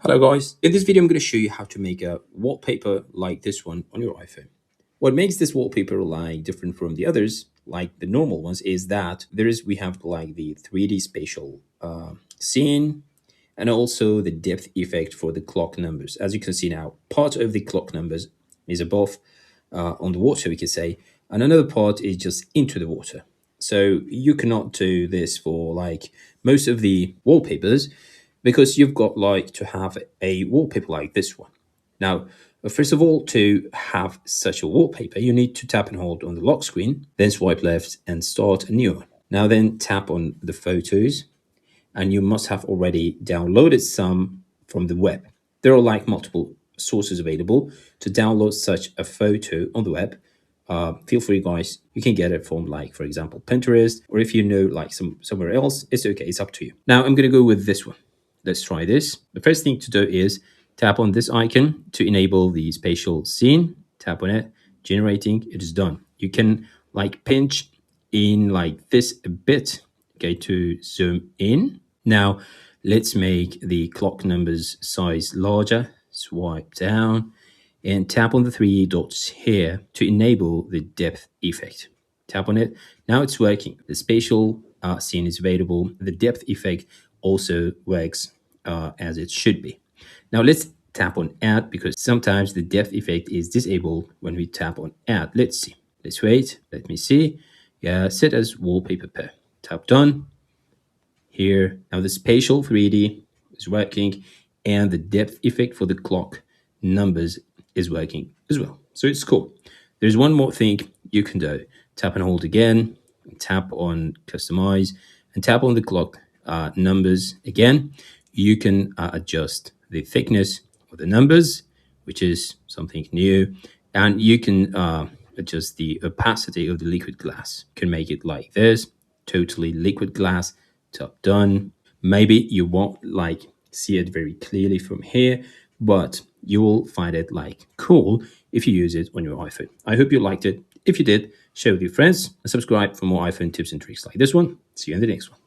Hello guys, in this video I'm going to show you how to make a wallpaper like this one on your iPhone. What makes this wallpaper like different from the others, like the normal ones, is that we have like the 3D spatial scene and also the depth effect for the clock numbers. As you can see now, part of the clock numbers is above on the water, we could say, and another part is just into the water. So you cannot do this for like most of the wallpapers because you've got like to have a wallpaper like this one. Now, first of all, to have such a wallpaper, you need to tap and hold on the lock screen, then swipe left and start a new one. Now then tap on the photos and you must have already downloaded some from the web. There are like multiple sources available to download such a photo on the web. Feel free guys, you can get it from like, for example, Pinterest, or if you know like somewhere else, it's okay, it's up to you. Now I'm going to go with this one. Let's try this. The first thing to do is tap on this icon to enable the spatial scene. Tap on it, generating, it is done. You can like pinch in like this a bit, okay, to zoom in. Now let's make the clock numbers size larger. Swipe down and tap on the three dots here to enable the depth effect. Tap on it. Now it's working. The spatial scene is available. The depth effect also works as it should be. Now let's tap on add because sometimes the depth effect is disabled when we tap on add. Let's see. Let's wait. Let me see. Yeah, set as wallpaper pair. Tap done. Here. Now the spatial 3D is working and the depth effect for the clock numbers is working as well. So it's cool. There's one more thing you can do. Tap and hold again, tap on customize and tap on the clock numbers again. You can adjust the thickness of the numbers, which is something new, and you can adjust the opacity of the liquid glass. You can make it like this, totally liquid glass. Tap done. Maybe you won't like see it very clearly from here, but you will find it like cool if you use it on your iPhone. I hope you liked it. If you did, share with your friends and subscribe for more iPhone tips and tricks like this one. See you in the next one.